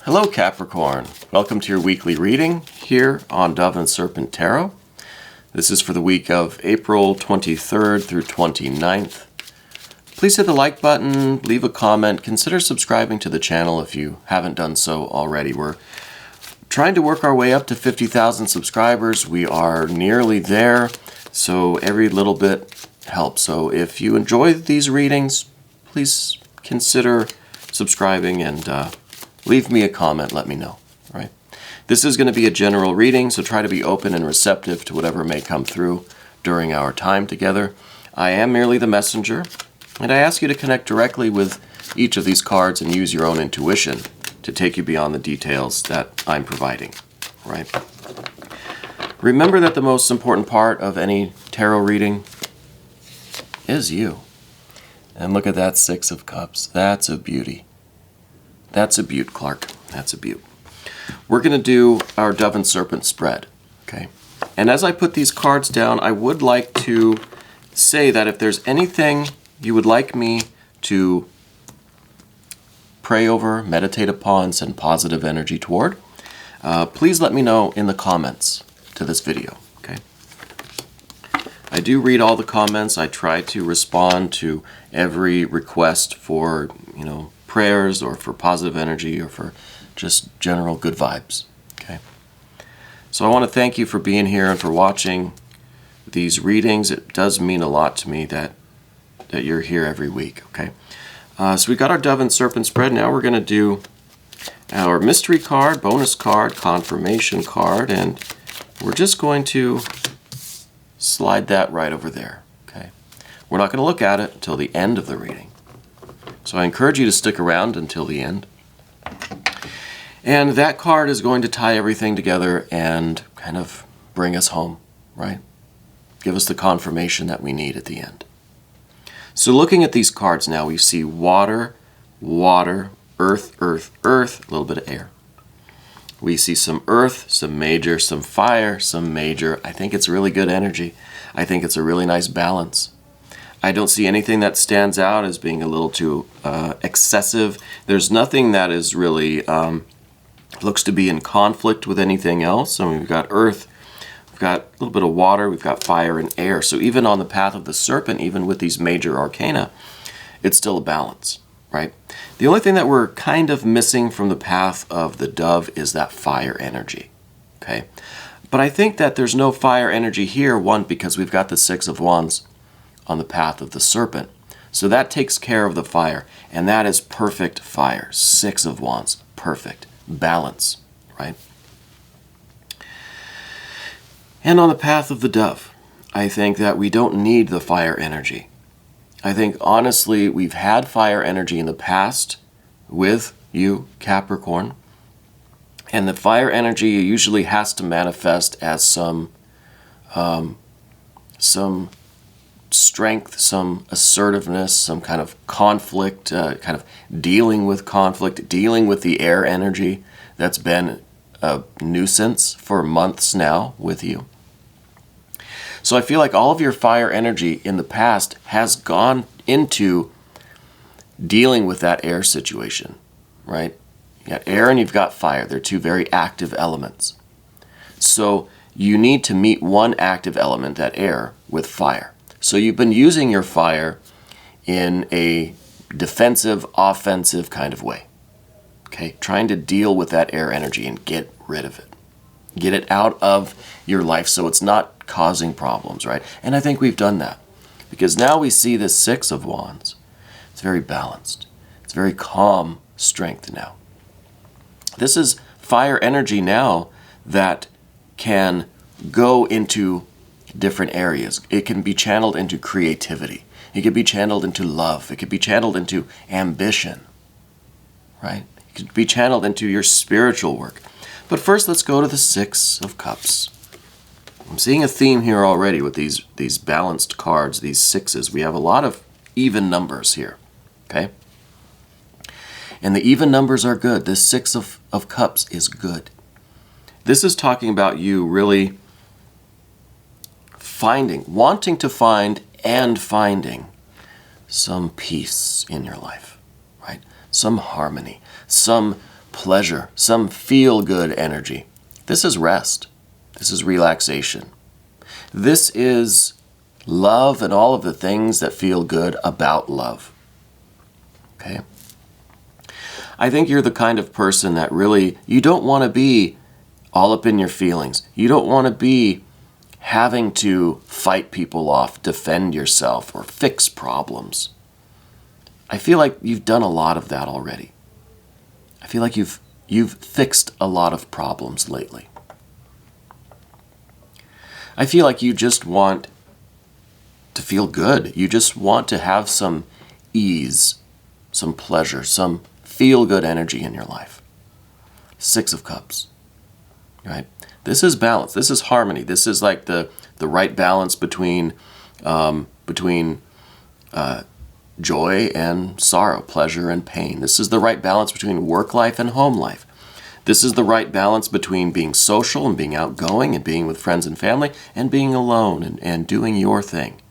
Hello Capricorn, welcome to your weekly reading here on Dove and Serpent Tarot. This is for the week of April 23rd through 29th. Please hit the like button, leave a comment, consider subscribing to the channel if you haven't done so already. We're trying to work our way up to 50,000 subscribers. We are nearly there, so every little bit helps. So if you enjoy these readings, please consider subscribing and leave me a comment, let me know, right? This is going to be a general reading, so try to be open and receptive to whatever may come through during our time together. I am merely the messenger, and I ask you to connect directly with each of these cards and use your own intuition to take you beyond the details that I'm providing, right? Remember that the most important part of any tarot reading is you. And look at that Six of Cups. That's a beauty. That's a beaut, Clark. That's a beaut. We're going to do our Dove and Serpent spread, okay? And as I put these cards down, I would like to say that if there's anything you would like me to pray over, meditate upon, send positive energy toward, please let me know in the comments to this video, okay? I do read all the comments. I try to respond to every request for, prayers or for positive energy or for just general good vibes, okay? So I want to thank you for being here and for watching these readings. It does mean a lot to me that you're here every week, okay? So we got our Dove and Serpent spread. Now we're going to do our mystery card, bonus card, confirmation card, and we're just going to slide that right over there, okay? We're not going to look at it until the end of the reading. So I encourage you to stick around until the end. And that card is going to tie everything together and kind of bring us home, right? Give us the confirmation that we need at the end. So looking at these cards now, we see water, water, earth, earth, earth, a little bit of air. We see some earth, some major, some fire, some major. I think it's really good energy. I think it's a really nice balance. I don't see anything that stands out as being a little too excessive. There's nothing that is really looks to be in conflict with anything else. I mean, we've got earth, we've got a little bit of water, we've got fire and air. So even on the path of the serpent, even with these major arcana, it's still a balance, right? The only thing that we're kind of missing from the path of the dove is that fire energy, okay? But I think that there's no fire energy here, one, because we've got the Six of Wands on the path of the serpent. So that takes care of the fire, and that is perfect fire. Six of Wands, perfect. Balance, right? And on the path of the dove, I think that we don't need the fire energy. I think, honestly, we've had fire energy in the past with you, Capricorn, and the fire energy usually has to manifest as some strength, some assertiveness, some kind of conflict, kind of dealing with conflict, dealing with the air energy that's been a nuisance for months now with you. So I feel like all of your fire energy in the past has gone into dealing with that air situation, right? You got air and you've got fire. They're two very active elements. So you need to meet one active element, that air, with fire. So you've been using your fire in a defensive, offensive kind of way, okay? Trying to deal with that air energy and get rid of it. Get it out of your life so it's not causing problems, right? And I think we've done that because now we see this Six of Wands. It's very balanced. It's very calm strength now. This is fire energy now that can go into different areas. It can be channeled into creativity. It can be channeled into love. It can be channeled into ambition, right? It can be channeled into your spiritual work. But first, let's go to the Six of Cups. I'm seeing a theme here already with these balanced cards, these sixes. We have a lot of even numbers here, okay? And the even numbers are good. This Six of Cups is good. This is talking about you really wanting to find and finding some peace in your life, right? Some harmony, some pleasure, some feel-good energy. This is rest. This is relaxation. This is love and all of the things that feel good about love. Okay? I think you're the kind of person that really, you don't want to be all up in your feelings. You don't want to be having to fight people off, defend yourself, or fix problems. I feel like you've done a lot of that already. I feel like you've fixed a lot of problems lately. I feel like you just want to feel good. You just want to have some ease, some pleasure, some feel-good energy in your life. 6 of Cups, right? This is balance. This is harmony. This is like the right balance between joy and sorrow, pleasure and pain. This is the right balance between work life and home life. This is the right balance between being social and being outgoing and being with friends and family and being alone and doing your thing.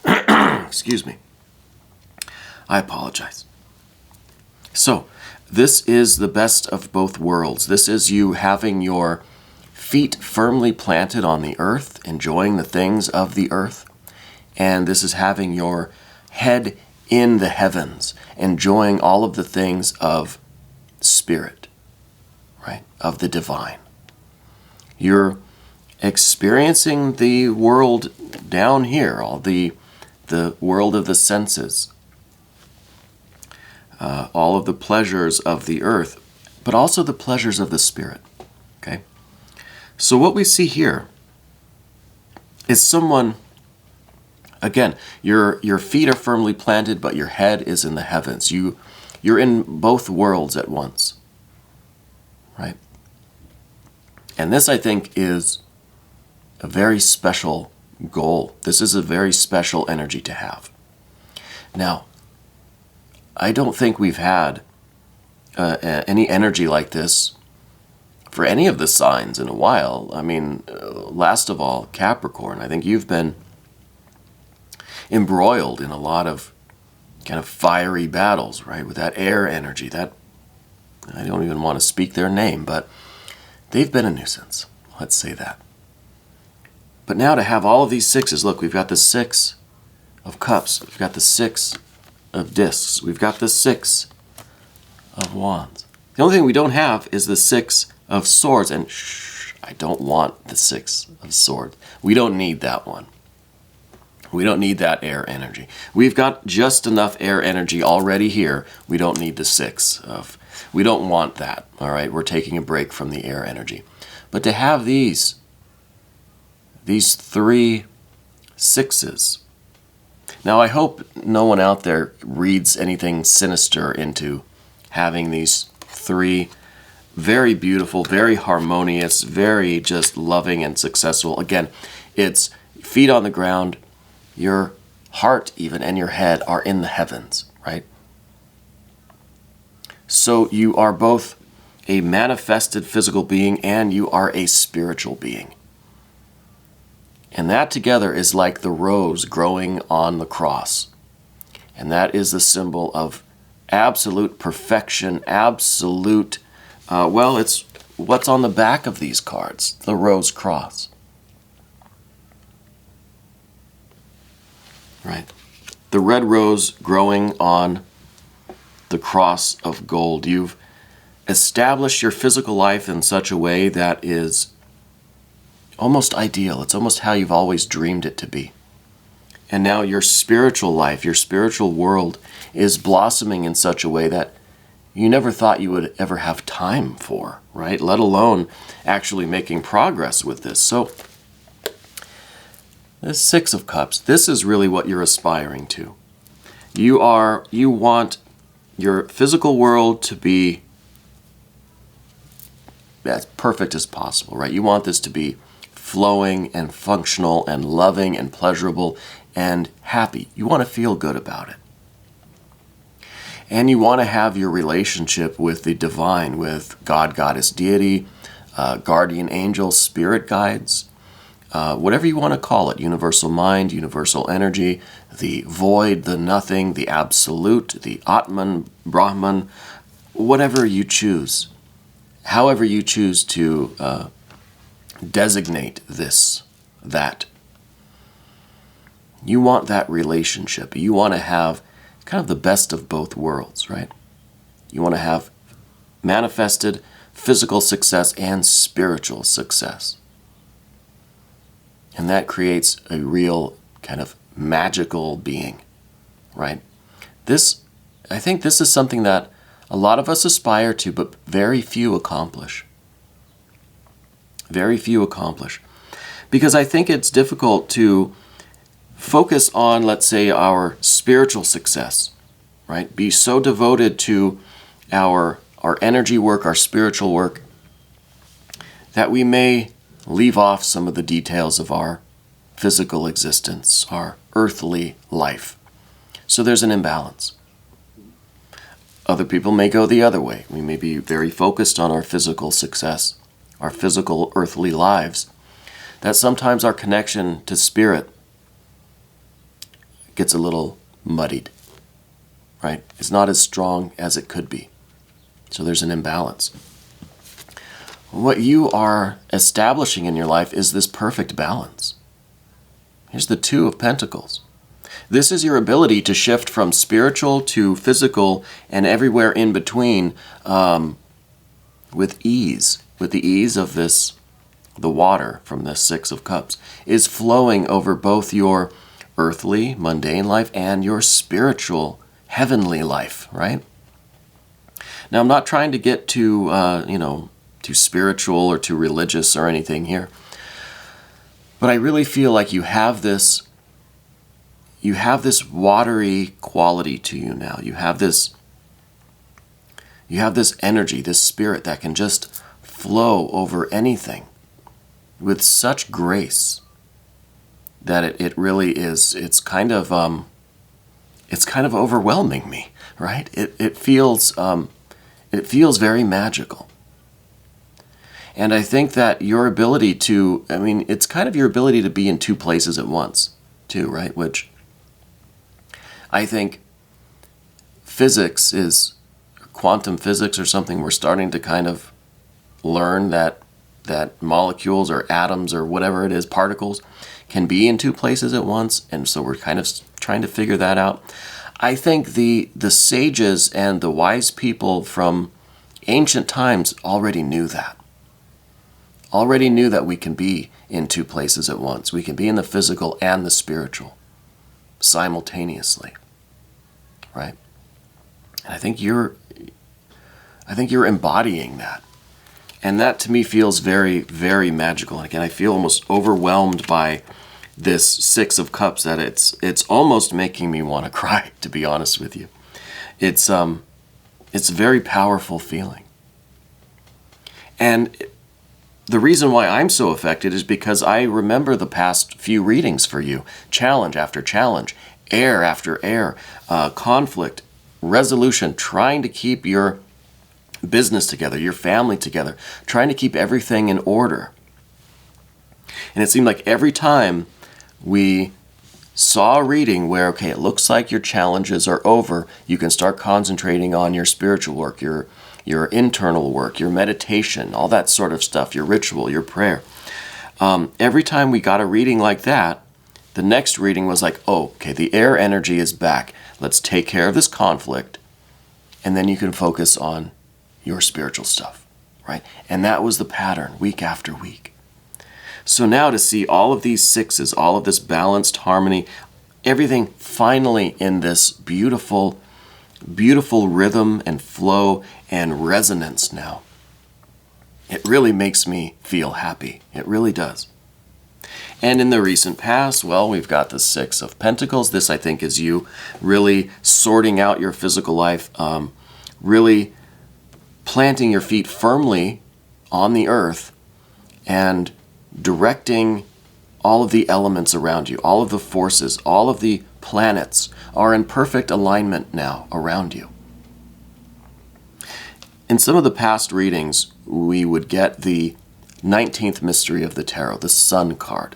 Excuse me. I apologize. So, this is the best of both worlds. This is you having your feet firmly planted on the earth, enjoying the things of the earth. And this is having your head in the heavens, enjoying all of the things of spirit, right? Of the divine. You're experiencing the world down here, all the world of the senses, all of the pleasures of the earth, but also the pleasures of the spirit, okay? So what we see here is someone, again, your feet are firmly planted, but your head is in the heavens. You're in both worlds at once, right? And this, I think, is a very special goal. This is a very special energy to have. Now, I don't think we've had any energy like this for any of the signs in a while. I mean, last of all, Capricorn. I think you've been embroiled in a lot of kind of fiery battles, right? With that air energy. That, I don't even want to speak their name, but they've been a nuisance. Let's say that. But now to have all of these 6s, look, we've got the 6 of Cups. We've got the 6 of Discs. We've got the 6 of Wands. The only thing we don't have is the 6 of Swords. And I don't want the 6 of Swords. We don't need that one. We don't need that air energy. We've got just enough air energy already here. We don't need the 6 of... We don't want that, all right? We're taking a break from the air energy. But to have these 3 6s... Now, I hope no one out there reads anything sinister into having these 3 very beautiful, very harmonious, very just loving and successful. Again, it's feet on the ground, your heart even and your head are in the heavens, right? So you are both a manifested physical being and you are a spiritual being. And that together is like the rose growing on the cross. And that is the symbol of absolute perfection, absolute, well, it's what's on the back of these cards, the rose cross. Right? The red rose growing on the cross of gold. You've established your physical life in such a way that is almost ideal. It's almost how you've always dreamed it to be. And now your spiritual life, your spiritual world is blossoming in such a way that you never thought you would ever have time for, right? Let alone actually making progress with this. So this 6 of Cups, this is really what you're aspiring to. You want your physical world to be as perfect as possible, right? You want this to be flowing and functional and loving and pleasurable and happy. You want to feel good about it. And you want to have your relationship with the divine, with God, Goddess, Deity, guardian angels, spirit guides, whatever you want to call it, universal mind, universal energy, the void, the nothing, the absolute, the Atman, Brahman, whatever you choose, however you choose to designate this, that. You want that relationship. You want to have kind of the best of both worlds, right? You want to have manifested physical success and spiritual success. And that creates a real kind of magical being, right? I think this is something that a lot of us aspire to, but very few accomplish. Very few accomplish. Because I think it's difficult to focus on, let's say, our spiritual success, right? Be so devoted to our energy work, our spiritual work, that we may leave off some of the details of our physical existence, our earthly life. So there's an imbalance. Other people may go the other way. We may be very focused on our physical success, our physical earthly lives, that sometimes our connection to spirit gets a little muddied, right? It's not as strong as it could be. So there's an imbalance. What you are establishing in your life is this perfect balance. Here's the Two of Pentacles. This is your ability to shift from spiritual to physical and everywhere in between with ease. With the ease of this, the water from this Six of Cups is flowing over both your earthly, mundane life and your spiritual, heavenly life, right? Now, I'm not trying to get too spiritual or too religious or anything here, but I really feel like you have this watery quality to you now. You have this energy, this spirit that can just flow over anything with such grace that it really is. It's kind of overwhelming me, right? It feels very magical. And I think that your ability to, it's kind of your ability to be in two places at once, too, right? Which I think physics is, quantum physics or something, we're starting to kind of learn that molecules or atoms or whatever it is, particles, can be in two places at once. And so we're kind of trying to figure that out. I think the sages and the wise people from ancient times already knew that. Already knew that we can be in two places at once. We can be in the physical and the spiritual simultaneously, right? And I think you're embodying that. And that to me feels very, very magical. And again, I feel almost overwhelmed by this Six of Cups, that it's almost making me want to cry, to be honest with you. It's a very powerful feeling. And the reason why I'm so affected is because I remember the past few readings for you. Challenge after challenge, air after air, conflict, resolution, trying to keep your business together, your family together, trying to keep everything in order. And it seemed like every time we saw a reading where, okay, it looks like your challenges are over, you can start concentrating on your spiritual work, your internal work, your meditation, all that sort of stuff, your ritual, your prayer. Every time we got a reading like that, the next reading was like, oh, okay, the air energy is back. Let's take care of this conflict, and then you can focus on your spiritual stuff, right? And that was the pattern week after week. So now to see all of these sixes, all of this balanced harmony, everything finally in this beautiful, beautiful rhythm and flow and resonance now, it really makes me feel happy. It really does. And in the recent past, well, we've got the Six of Pentacles. This, I think, is you really sorting out your physical life, really planting your feet firmly on the earth and directing all of the elements around you, all of the forces, all of the planets are in perfect alignment now around you. In some of the past readings, we would get the 19th mystery of the tarot, the Sun card,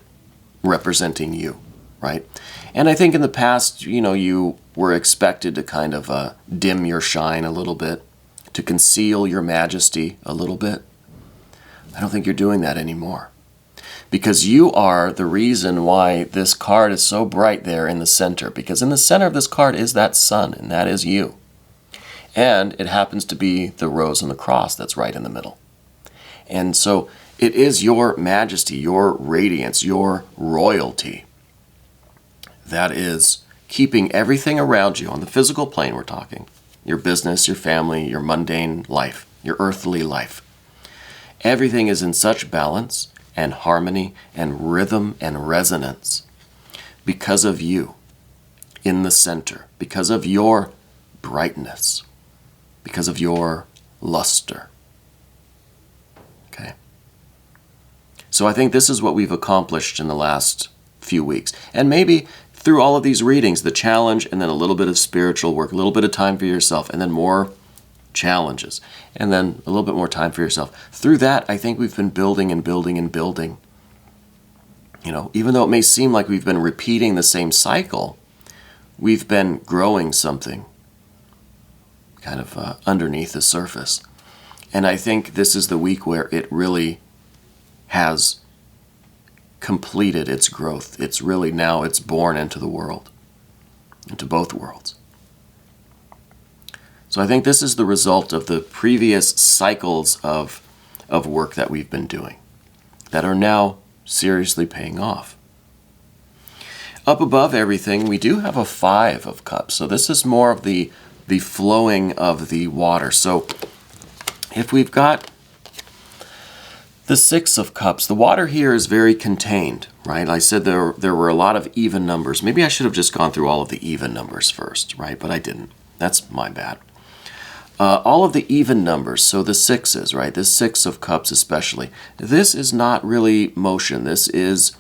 representing you, right? And I think in the past, you were expected to kind of dim your shine a little bit, to conceal your majesty a little bit. I don't think you're doing that anymore. Because you are the reason why this card is so bright there in the center. Because in the center of this card is that sun, and that is you. And it happens to be the rose and the cross that's right in the middle. And so it is your majesty, your radiance, your royalty that is keeping everything around you on the physical plane we're talking. Your business, your family, your mundane life, your earthly life. Everything is in such balance and harmony and rhythm and resonance because of you in the center, because of your brightness, because of your luster. Okay? So I think this is what we've accomplished in the last few weeks. And maybe through all of these readings, the challenge and then a little bit of spiritual work, a little bit of time for yourself, and then more challenges, and then a little bit more time for yourself. Through that, I think we've been building and building and building. You know, even though it may seem like we've been repeating the same cycle, we've been growing something kind of underneath the surface. And I think this is the week where it really has completed its growth. It's really now, it's born into the world, into both worlds. So I think this is the result of the previous cycles of work that we've been doing that are now seriously paying off. Up above everything, we do have a 5 of cups. So this is more of the flowing of the water. So if we've got the 6 of cups, the water here is very contained, right? I said there were a lot of even numbers. Maybe I should have just gone through all of the even numbers first, right? But I didn't. That's my bad. All of the even numbers, so the 6s, right? This 6 of cups especially. This is not really motion. This is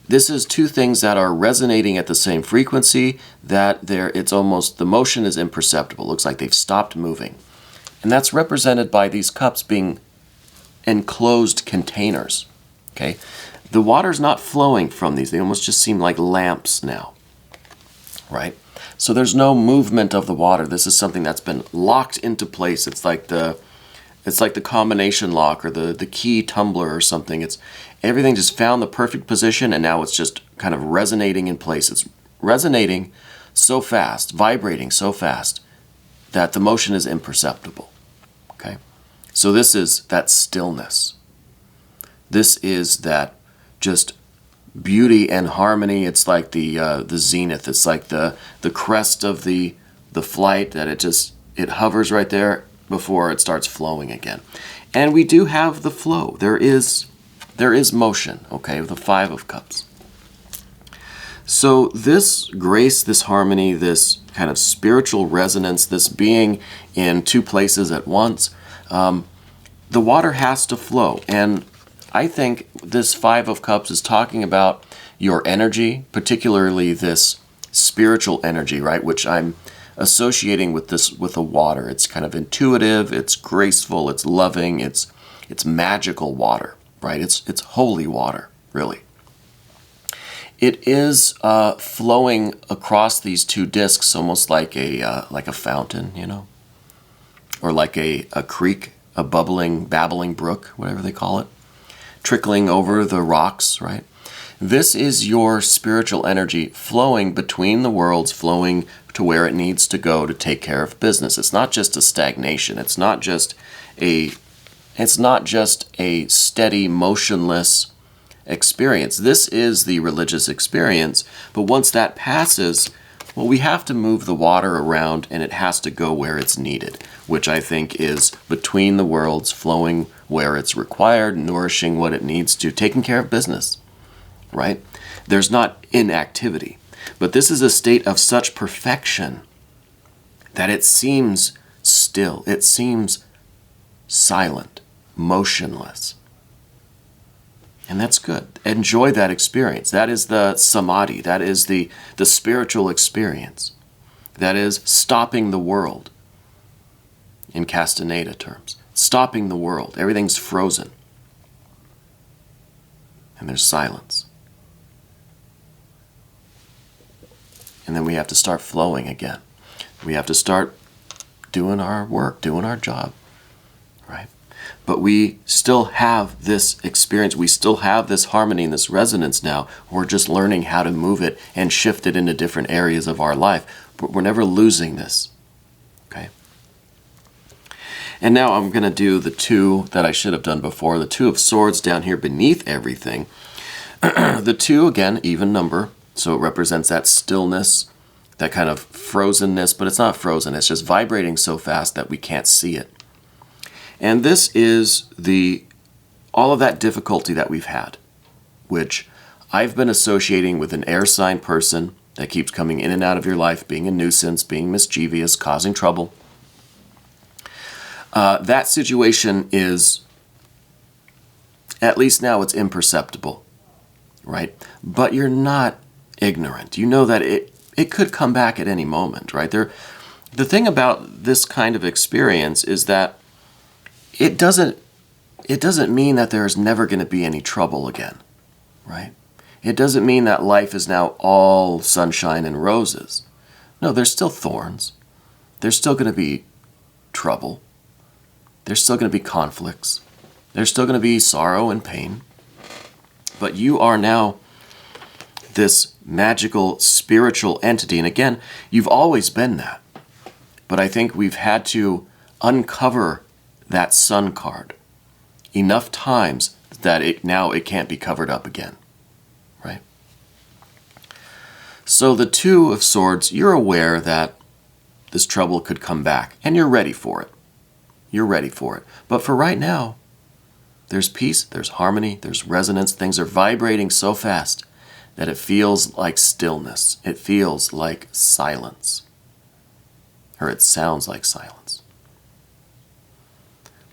2 things that are resonating at the same frequency, that it's almost, the motion is imperceptible. Looks like they've stopped moving. And that's represented by these cups being enclosed containers, okay? The water's not flowing from these. They almost just seem like lamps now, right? So there's no movement of the water. This is something that's been locked into place. It's like the combination lock or the key tumbler or something. Everything just found the perfect position, and now it's just kind of resonating in place. It's resonating so fast, vibrating so fast, that the motion is imperceptible. Okay? So this is that stillness. This is that just beauty and harmony. It's like the zenith. It's like the crest of the flight, that it hovers right there before it starts flowing again. And we do have the flow. There is motion, okay, the 5 of cups. So this grace, this harmony, this kind of spiritual resonance, this being in 2 places at once, the water has to flow. And I think this 5 of cups is talking about your energy, particularly this spiritual energy, right, which I'm associating with the water. It's kind of intuitive, it's graceful, it's loving, it's magical water, right? It's holy water, really. It is flowing across these 2 discs, almost like a fountain, you know, or like a creek, a babbling brook, whatever they call it, trickling over the rocks, right? This is your spiritual energy flowing between the worlds, flowing to where it needs to go to take care of business. It's not just a stagnation. It's not just a steady, motionless experience. This is the religious experience, but once that passes, well, we have to move the water around, and it has to go where it's needed, which I think is between the worlds, flowing where it's required, nourishing what it needs to, taking care of business, right? There's not inactivity, but this is a state of such perfection that it seems still, it seems silent, motionless. And that's good. Enjoy that experience. That is the samadhi. That is the spiritual experience. That is stopping the world, in Castaneda terms. Stopping the world. Everything's frozen. And there's silence. And then we have to start flowing again. We have to start doing our work, doing our job, right? But we still have this experience. We still have this harmony and this resonance now. We're just learning how to move it and shift it into different areas of our life. But we're never losing this, okay? And now I'm going to do the 2 that I should have done before. The 2 of Swords down here beneath everything. The 2, again, even number. So it represents that stillness, that kind of frozenness. But it's not frozen. It's just vibrating so fast that we can't see it. And this is all of that difficulty that we've had, which I've been associating with an air sign person that keeps coming in and out of your life, being a nuisance, being mischievous, causing trouble. That situation is, at least now, it's imperceptible, right? But you're not ignorant. You know that it could come back at any moment, right? The thing about this kind of experience is that it doesn't mean that there's never going to be any trouble again, right? It doesn't mean that life is now all sunshine and roses. No, there's still thorns. There's still going to be trouble. There's still going to be conflicts. There's still going to be sorrow and pain. But you are now this magical spiritual entity. And again, you've always been that. But I think we've had to uncover that sun card enough times that now it can't be covered up again, right? So the 2 of Swords, you're aware that this trouble could come back, and you're ready for it. You're ready for it. But for right now, there's peace, there's harmony, there's resonance. Things are vibrating so fast that it feels like stillness. It feels like silence. Or it sounds like silence.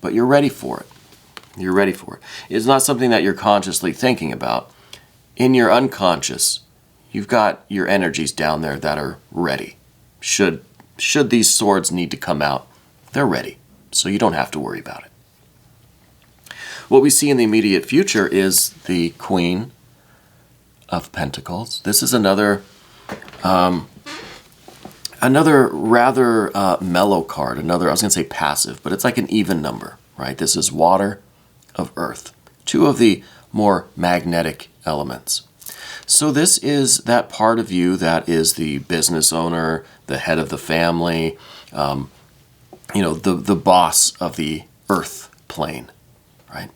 But you're ready for it. You're ready for it. It's not something that you're consciously thinking about. In your unconscious, you've got your energies down there that are ready. Should these swords need to come out, they're ready. So you don't have to worry about it. What we see in the immediate future is the Queen of Pentacles. This is another rather mellow card. I was going to say passive, but it's like an even number, right? This is water of earth. 2 of the more magnetic elements. So this is that part of you that is the business owner, the head of the family, the boss of the earth plane, right?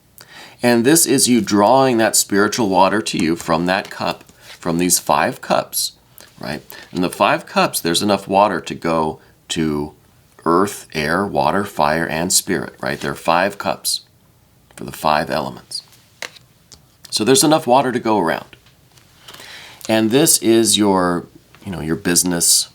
And this is you drawing that spiritual water to you from that cup, from these 5 cups, right? In the 5 cups, there's enough water to go to earth, air, water, fire, and spirit, right? There are 5 cups for the 5 elements. So there's enough water to go around. And this is your business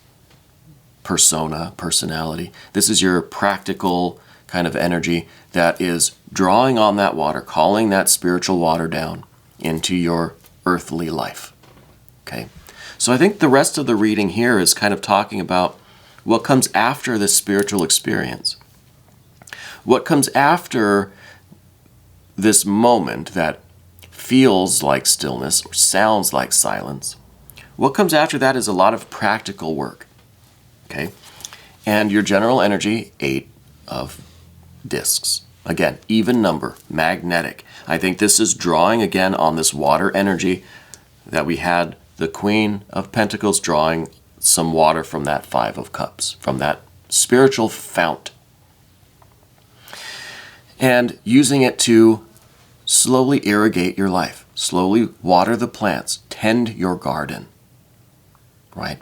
personality. This is your practical kind of energy that is drawing on that water, calling that spiritual water down into your earthly life. Okay? So I think the rest of the reading here is kind of talking about what comes after this spiritual experience. What comes after this moment that feels like stillness or sounds like silence. What comes after that is a lot of practical work. Okay? And your general energy, 8 of discs. Again, even number, magnetic. I think this is drawing again on this water energy that we had the Queen of Pentacles drawing some water from that 5 of Cups, from that spiritual fount. And using it to slowly irrigate your life, slowly water the plants, tend your garden, right?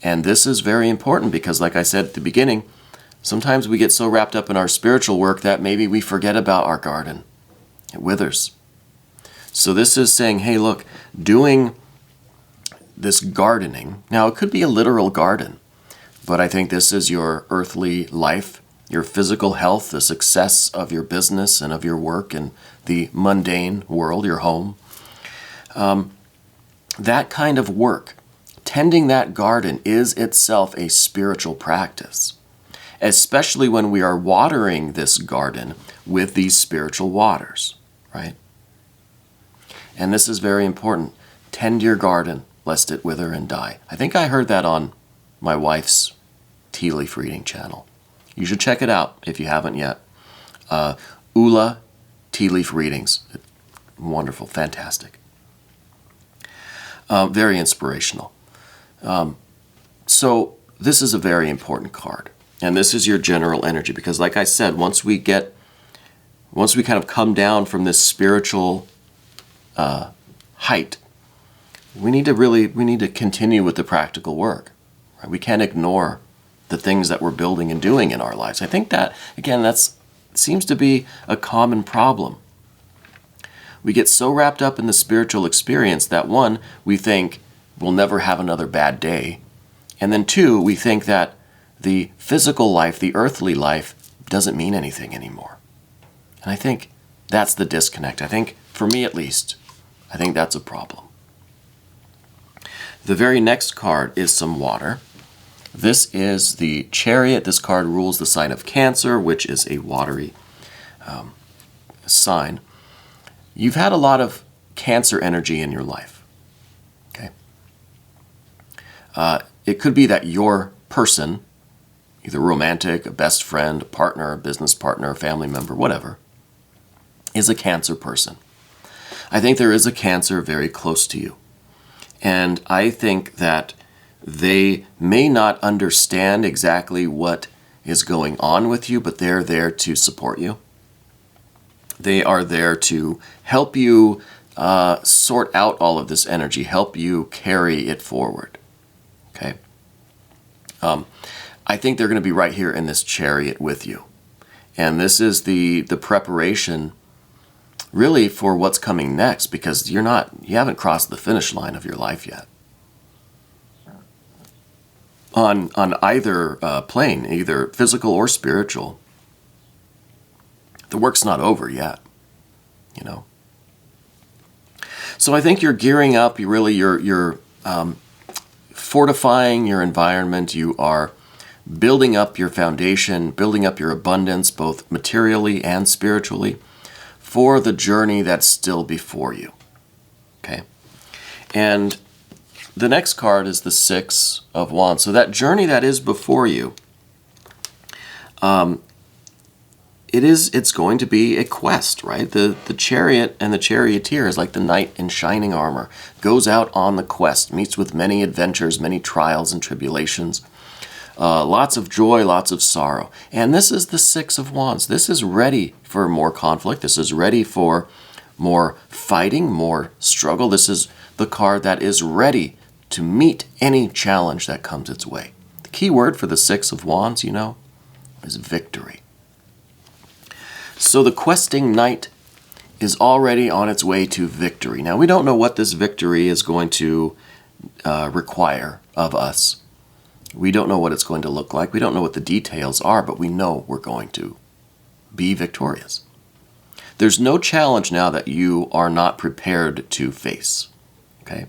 And this is very important because, like I said at the beginning, sometimes we get so wrapped up in our spiritual work that maybe we forget about our garden. It withers. So this is saying, hey, look, doing this gardening, now it could be a literal garden, but I think this is your earthly life, your physical health, the success of your business and of your work and the mundane world, your home. That kind of work, tending that garden, is itself a spiritual practice, especially when we are watering this garden with these spiritual waters, right? And this is very important. Tend your garden, lest it wither and die. I think I heard that on my wife's tea leaf reading channel. You should check it out if you haven't yet. Ula tea leaf readings. Wonderful, fantastic. Very inspirational. So this is a very important card. And this is your general energy, because like I said, once we kind of come down from this spiritual height, we need to continue with the practical work. Right? We can't ignore the things that we're building and doing in our lives. I think that, again, that seems to be a common problem. We get so wrapped up in the spiritual experience that, one, we think we'll never have another bad day. And then two, we think that the physical life, the earthly life, doesn't mean anything anymore. And I think that's the disconnect. I think, for me at least, I think that's a problem. The very next card is some water. This is the Chariot. This card rules the sign of Cancer, which is a watery sign. You've had a lot of Cancer energy in your life. Okay. It could be that your person, either romantic, a best friend, a partner, a business partner, a family member, whatever, is a Cancer person. I think there is a Cancer very close to you. And I think that they may not understand exactly what is going on with you, but they're there to support you. They are there to help you sort out all of this energy, help you carry it forward. Okay? I think they're going to be right here in this Chariot with you. And this is the preparation really for what's coming next, because you haven't crossed the finish line of your life yet. On either plane, either physical or spiritual, the work's not over yet, you know. So I think you're gearing up. You're fortifying your environment. You are building up your foundation, building up your abundance, both materially and spiritually, for the journey that's still before you. Okay, and the next card is the Six of Wands. So that journey that is before you, it's going to be a quest, right? The Chariot and the Charioteer is like the knight in shining armor, goes out on the quest, meets with many adventures, many trials and tribulations, lots of joy, lots of sorrow. And this is the Six of Wands. This is ready for more conflict. This is ready for more fighting, more struggle. This is the card that is ready to meet any challenge that comes its way. The key word for the Six of Wands, is victory. So the questing knight is already on its way to victory. Now, we don't know what this victory is going to require of us. We don't know what it's going to look like. We don't know what the details are, but we know we're going to be victorious. There's no challenge now that you are not prepared to face. Okay?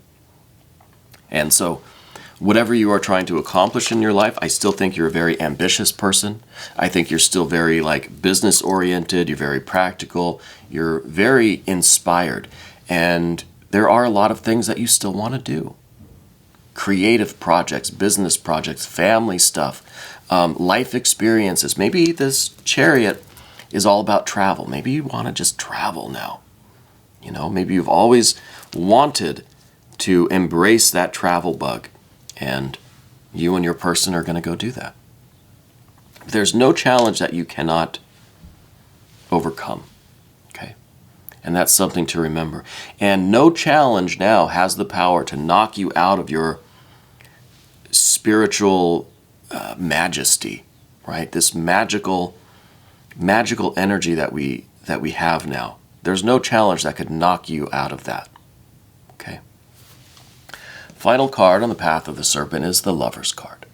And so, whatever you are trying to accomplish in your life, I still think you're a very ambitious person. I think you're still very business oriented. You're very practical. You're very inspired. And there are a lot of things that you still want to do. Creative projects, business projects, family stuff, life experiences. Maybe this Chariot is all about travel. Maybe you want to just travel now. Maybe you've always wanted to embrace that travel bug, and you and your person are going to go do that. There's no challenge that you cannot overcome, okay? And that's something to remember. And no challenge now has the power to knock you out of your spiritual majesty, right? This magical energy that we have now. There's no challenge that could knock you out of that, okay? Final card on the path of the Serpent is the Lover's card.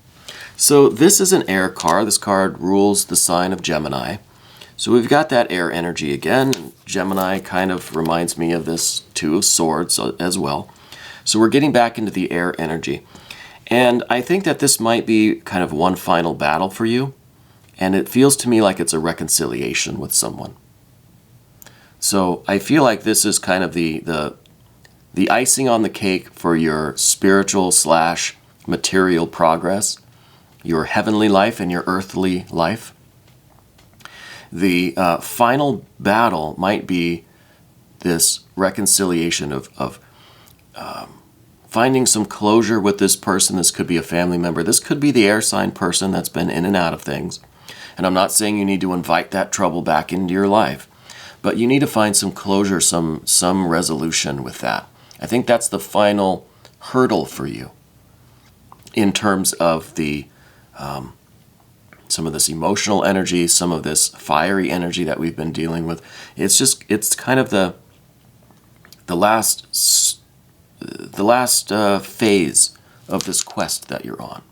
So this is an air card. This card rules the sign of Gemini. So we've got that air energy again. Gemini kind of reminds me of this Two of Swords as well. So we're getting back into the air energy. And I think that this might be kind of one final battle for you. And it feels to me like it's a reconciliation with someone. So I feel like this is kind of the icing on the cake for your spiritual / material progress, your heavenly life and your earthly life. The final battle might be this reconciliation of finding some closure with this person. This could be a family member. This could be the air sign person that's been in and out of things. And I'm not saying you need to invite that trouble back into your life, but you need to find some closure, some resolution with that. I think that's the final hurdle for you in terms of the some of this emotional energy, some of this fiery energy that we've been dealing with. It's kind of the last phase of this quest that you're on.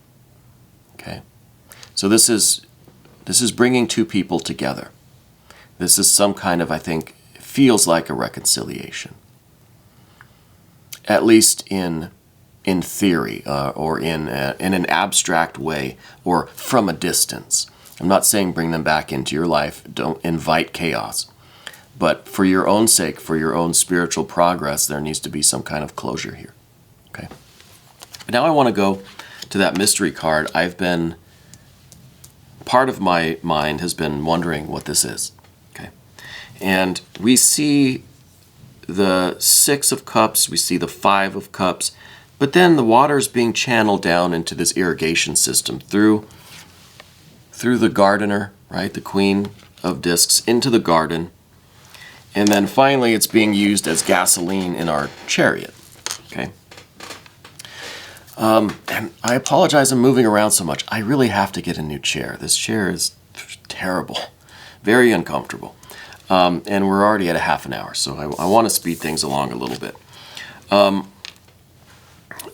Okay, so this is bringing two people together. This is some kind of, I think, feels like a reconciliation, at least in theory, or in an abstract way, or from a distance. I'm not saying bring them back into your life. Don't invite chaos. But for your own sake, for your own spiritual progress, there needs to be some kind of closure here. Okay. But now I want to go to that mystery card. Part of my mind has been wondering what this is. Okay. And we see the 6 of Cups, we see the 5 of Cups, but then the water is being channeled down into this irrigation system through the gardener, right? The Queen of Discs into the garden. And then finally it's being used as gasoline in our chariot. Okay. And I apologize I'm moving around so much. I really have to get a new chair. This chair is terrible, very uncomfortable. And we're already at a half an hour, so I want to speed things along a little bit.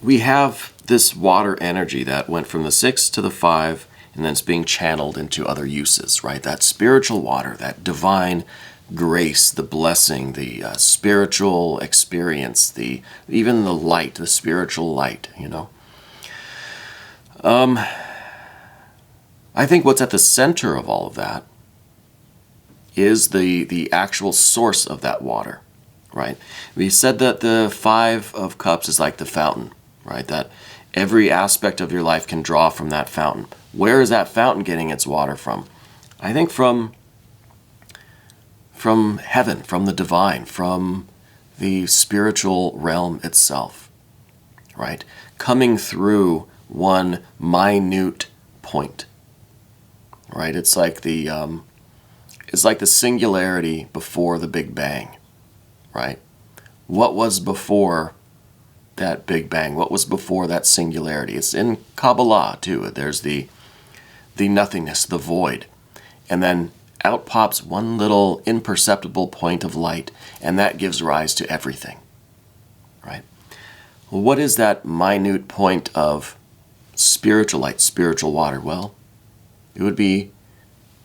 We have this water energy that went from the 6 to the 5, and then it's being channeled into other uses, right? That spiritual water, that divine grace, the blessing, the spiritual experience, even the light, the spiritual light, you know. I think what's at the center of all of that is the actual source of that water, right? We said that the 5 of Cups is like the fountain, right? That every aspect of your life can draw from that fountain. Where is that fountain getting its water from? I think from heaven, from the divine, from the spiritual realm itself, right? Coming through one minute point, right? It's like the singularity before the Big Bang, right? What was before that Big Bang? What was before that singularity? It's in Kabbalah too. There's the nothingness, the void, and then out pops one little imperceptible point of light, and that gives rise to everything, right? Well, what is that minute point of spiritual light, spiritual water? Well, it would be,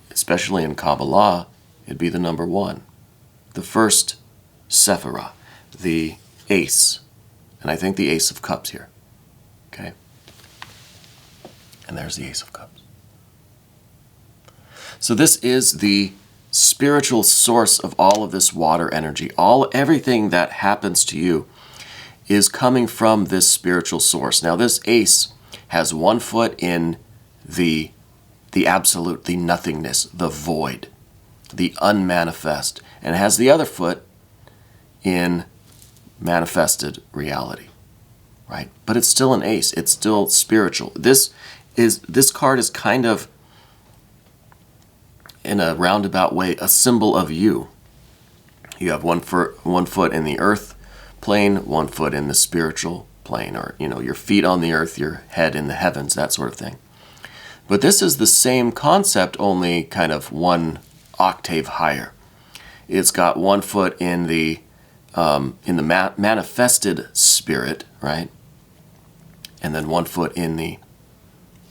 especially in Kabbalah, it'd be the number 1, the first Sephirah, the ace, and I think the Ace of Cups here, okay? And there's the Ace of Cups. So this is the spiritual source of all of this water energy. Everything that happens to you is coming from this spiritual source. Now this ace has one foot in the absolute, the nothingness, the void, the unmanifest, and has the other foot in manifested reality, right? But it's still an ace. It's still spiritual. This card is kind of, in a roundabout way, a symbol of you. You have one foot in the earth plane, one foot in the spiritual plane, or your feet on the earth, your head in the heavens, that sort of thing. But this is the same concept, only kind of one octave higher. It's got one foot in the manifested spirit, right? And then one foot in the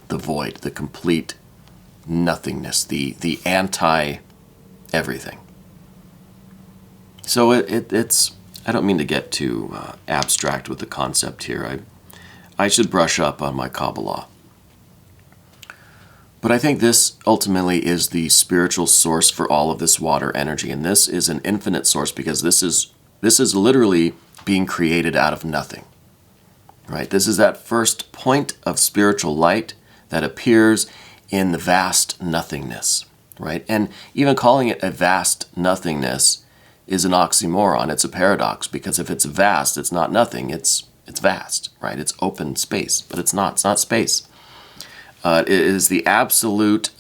void, the complete nothingness, the anti-everything. So it's, I don't mean to get too abstract with the concept here. I should brush up on my Kabbalah. But I think this ultimately is the spiritual source for all of this water energy. And this is an infinite source, because this is literally being created out of nothing, right? This is that first point of spiritual light that appears in the vast nothingness. right? And even calling it a vast nothingness is an oxymoron. It's a paradox, because if it's vast, it's not nothing. It's vast, right? It's open space, but it's not. It's not space. It is the absolute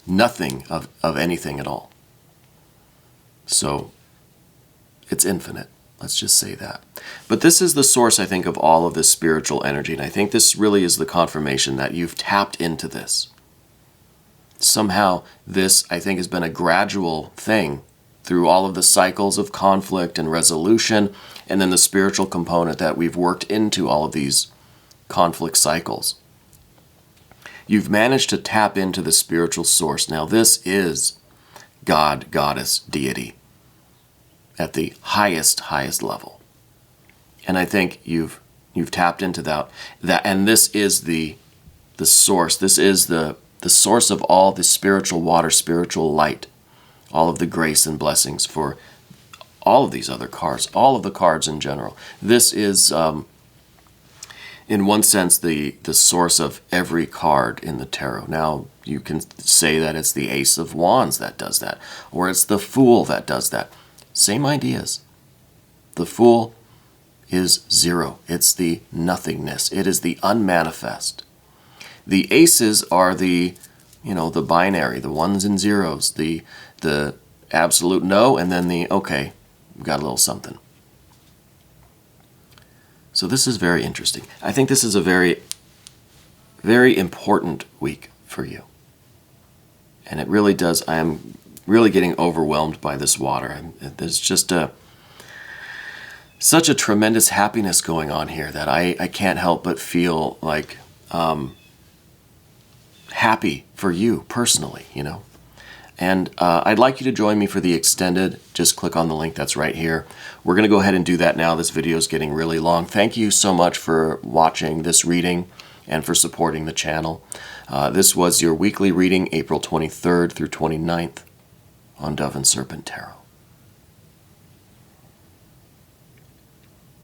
nothing of anything at all. So it's infinite. Let's just say that. But this is the source, I think, of all of this spiritual energy. And I think this really is the confirmation that you've tapped into this. Somehow this, I think, has been a gradual thing through all of the cycles of conflict and resolution, and then the spiritual component that we've worked into all of these conflict cycles. You've managed to tap into the spiritual source. Now this is God, goddess, deity at the highest level. And I think you've tapped into that, and this is the source. This is the source of all the spiritual water, spiritual light, all of the grace and blessings for all of these other cards, all of the cards in general. This is, in one sense, the source of every card in the tarot. Now, you can say that it's the Ace of Wands that does that, or it's the Fool that does that. Same ideas. The Fool is zero. It's the nothingness. It is the unmanifest. The aces are the binary, the ones and zeros, the absolute no, and then the, okay, we've got a little something. So this is very interesting. I think this is a very, very important week for you. And it really does, I am really getting overwhelmed by this water. There's just such a tremendous happiness going on here that I can't help but feel like happy for you personally, And I'd like you to join me for the extended. Just click on the link that's right here. We're going to go ahead and do that now. This video is getting really long. Thank you so much for watching this reading and for supporting the channel. This was your weekly reading, April 23rd through 29th on Dove and Serpent Tarot.